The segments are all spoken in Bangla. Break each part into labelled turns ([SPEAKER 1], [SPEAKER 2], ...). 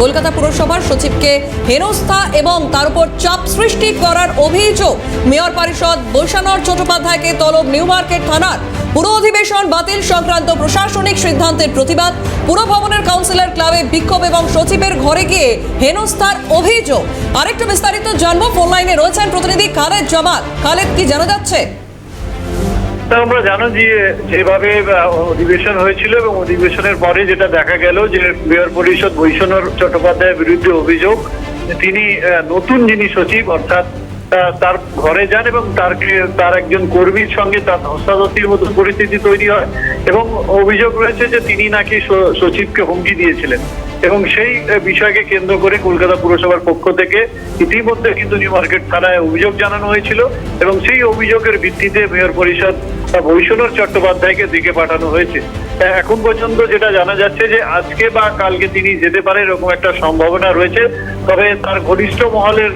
[SPEAKER 1] কলকাতা পুরসভার সচিবকে হেনস্থা এবং তার উপর চাপ সৃষ্টি করার অভিযোগ। মেয়র পরিষদ বৈশানর চট্টোপাধ্যায়কে তলব নিউ মার্কেট থানার। পুরো অধিবেশন বাতিল সংক্রান্ত প্রশাসনিক সিদ্ধান্তের প্রতিবাদ। পুরো ভবনের কাউন্সিলর ক্লাবে বিক্ষোভ এবং সচিবের ঘরে গিয়ে হেনস্থার অভিযোগ। আরেকটু বিস্তারিত জানবো, ফোন লাইনে রয়েছেন প্রতিনিধি খালেদ জামাল। খালেদ, কি জানা যাচ্ছে?
[SPEAKER 2] আমরা জানো যেভাবে অধিবেশন হয়েছিল এবং অধিবেশনের পরে যেটা দেখা গেল যে মেয়র পরিষদ বৈশানর চট্টোপাধ্যায়ের বিরুদ্ধে অভিযোগ, তিনি নতুন যিনি সচিব অর্থাৎ তার ঘরে যান এবং তার একজন কর্মীর সঙ্গে তার ধস্তাধস্তির মতো পরিস্থিতি তৈরি হয় এবং অভিযোগ রয়েছে যে তিনি নাকি সচিবকে হুমকি দিয়েছিলেন এবং সেই বিষয়কে কেন্দ্র করে কলকাতা পুরসভার পক্ষ থেকে ইতিমধ্যে কিন্তু নিউ মার্কেট থানায় অভিযোগ জানানো হয়েছিল এবং সেই অভিযোগের ভিত্তিতে মেয়র পরিষদ বৈশানর চট্টোপাধ্যায়কে দিকে পাঠানো হয়েছে। এখন পর্যন্ত যেটা জানা যাচ্ছে যে আজকে বা কালকে তিনি যেতে পারে এরকম একটা সম্ভাবনা রয়েছে, তবে তার ঘনিষ্ঠ মহলের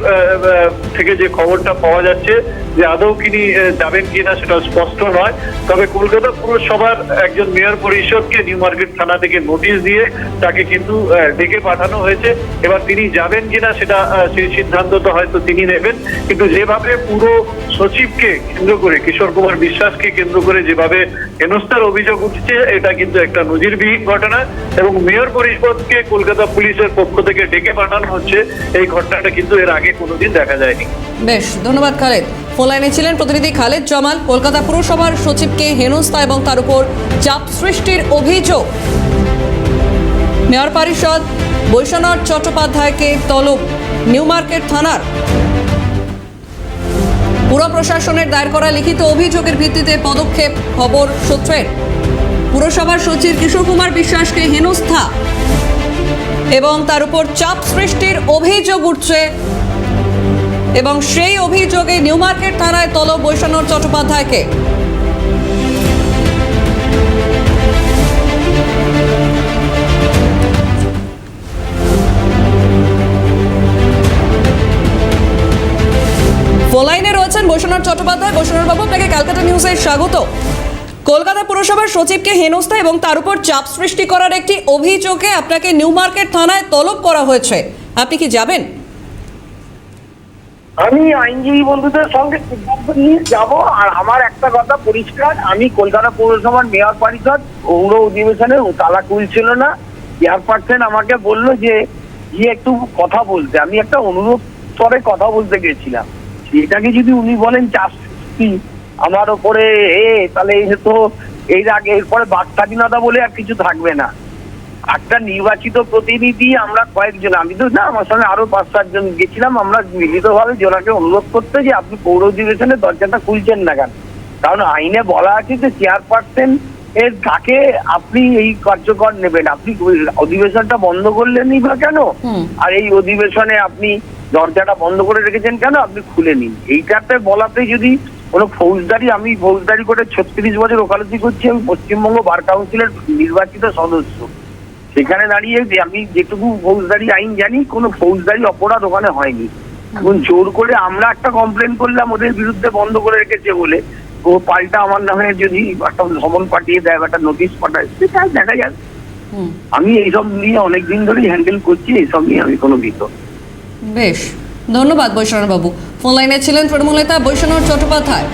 [SPEAKER 2] থেকে যে খবরটা পাওয়া যাচ্ছে যে আদৌ তিনি যাবেন কিনা সেটা স্পষ্ট নয়। তবে কলকাতা পুরসভার একজন মেয়র পরিষদকে নিউ মার্কেট থানা থেকে নোটিশ দিয়ে তাকে কিন্তু ডেকে পাঠানো হয়েছে। এবার তিনি যাবেন কিনা সেটা সেই সিদ্ধান্ত তো হয়তো তিনি নেবেন, কিন্তু যেভাবে পুরো সচিবকে কেন্দ্র করে, কিশোর কুমার বিশ্বাসকে কেন্দ্র করে যেভাবে হেনস্থার অভিযোগ উঠছে, এটা কিন্তু একটা নজিরবিহীন ঘটনা এবং মেয়র পরিষদকে কলকাতা পুলিশের পক্ষ থেকে ডেকে পাঠানো হচ্ছে, এই ঘটনাটা কিন্তু এর আগে কোনোদিন দেখা যায়নি।
[SPEAKER 1] বেশ, ধন্যবাদ খালেদ। ফোন লাইনে ছিলেন প্রতিনিধি খালেদ জামাল। কলকাতা পুরসভার সচিবকে হেনস্থা এবং তার উপর চাপ সৃষ্টির অভিযোগ। মেয়র পরিষদ বৈশানর চট্টোপাধ্যায়কে তলব নিউ মার্কেট থানার। পুর প্রশাসনের দায়ের করা লিখিত অভিযোগের ভিত্তিতে পদক্ষেপ খবর সূত্রের। পুরসভার সচিব কিশোর কুমার বিশ্বাসকে হেনস্থা এবং তার উপর চাপ সৃষ্টির অভিযোগ উঠছে এবং সেই অভিযোগে নিউ মার্কেট থানায় তলব বৈশানর চট্টোপাধ্যায়কে। ফোন লাইনে রয়েছেন বৈশানর চট্টোপাধ্যায়। বৈশানর বাবু, আপনাকে ক্যালকাটা নিউজে স্বাগত। কলকাতা পুরসভার সচিবকে হেনস্থা এবং তার উপর চাপ সৃষ্টি করার একটি অভিযোগে আপনাকে নিউ মার্কেট থানায় তলব করা হয়েছে, আপনি কি যাবেন?
[SPEAKER 3] আমি আইনজীবী বন্ধুদের সঙ্গে সিদ্ধান্ত নিয়ে যাব। আর আমার একটা কথা পরিষ্কার, আমি কলকাতা পৌরসভার মেয়র পরিষদ পৌর অধিবেশনে তালা খুলছিল না। চেয়ারপারসন আমাকে বললো যে একটু কথা বলতে, আমি একটা অনুরোধ করে কথা বলতে গেছিলাম। সেটাকে যদি উনি বলেন চাপ সৃষ্টি আমার ওপরে, তাহলে এই তো এর আগে এরপরে বাক স্বাধীনতা বলে আর কিছু থাকবে না। একটা নির্বাচিত প্রতিনিধি আমরা কয়েকজন, আমি তো না, আমার সঙ্গে আরো 5-7 জন গেছিলাম, আমরা মিলিতভাবে জোনাকে অনুরোধ করতে যে আপনি পৌর অধিবেশনের দরজাটা খুলছেন না কেন। কারণ আইনে বলা আছে যে চেয়ারপারসন এর তাকে আপনি এই কার্যকর নেবেন, আপনি অধিবেশনটা বন্ধ করলেনই বা কেন, আর এই অধিবেশনে আপনি দরজাটা বন্ধ করে রেখেছেন কেন, আপনি খুলে নিন। এইটাতে বলাতে যদি কোনো ফৌজদারি, আমি ফৌজদারি করে 36 বছর ওকালতি করছি, আমি পশ্চিমবঙ্গ বার কাউন্সিলের নির্বাচিত সদস্য। সেখানে দাঁড়িয়ে যে আমি যেটুকু ফৌজদারি আইন জানি, কোনো ফৌজদারি অপরাধ ওখানে হয়নি। এখন জোর করে আমরা একটা কমপ্লেন করলাম ওদের বিরুদ্ধে বন্ধ করে রেখেছে বলে, ও পাল্টা আমার নামে যদি একটা সমন পাঠিয়ে দেয়, একটা নোটিশ পাঠায়, সেটা দেখা যাবে। আমি এইসব নিয়ে অনেকদিন ধরেই হ্যান্ডেল করছি, এইসব নিয়ে আমি কোনো ভীত।
[SPEAKER 1] বেশ, ধন্যবাদ বৈশানর বাবু। ফোন লাইনে ছিলেন তৃণমূল নেতা বৈশানর চট্টোপাধ্যায়।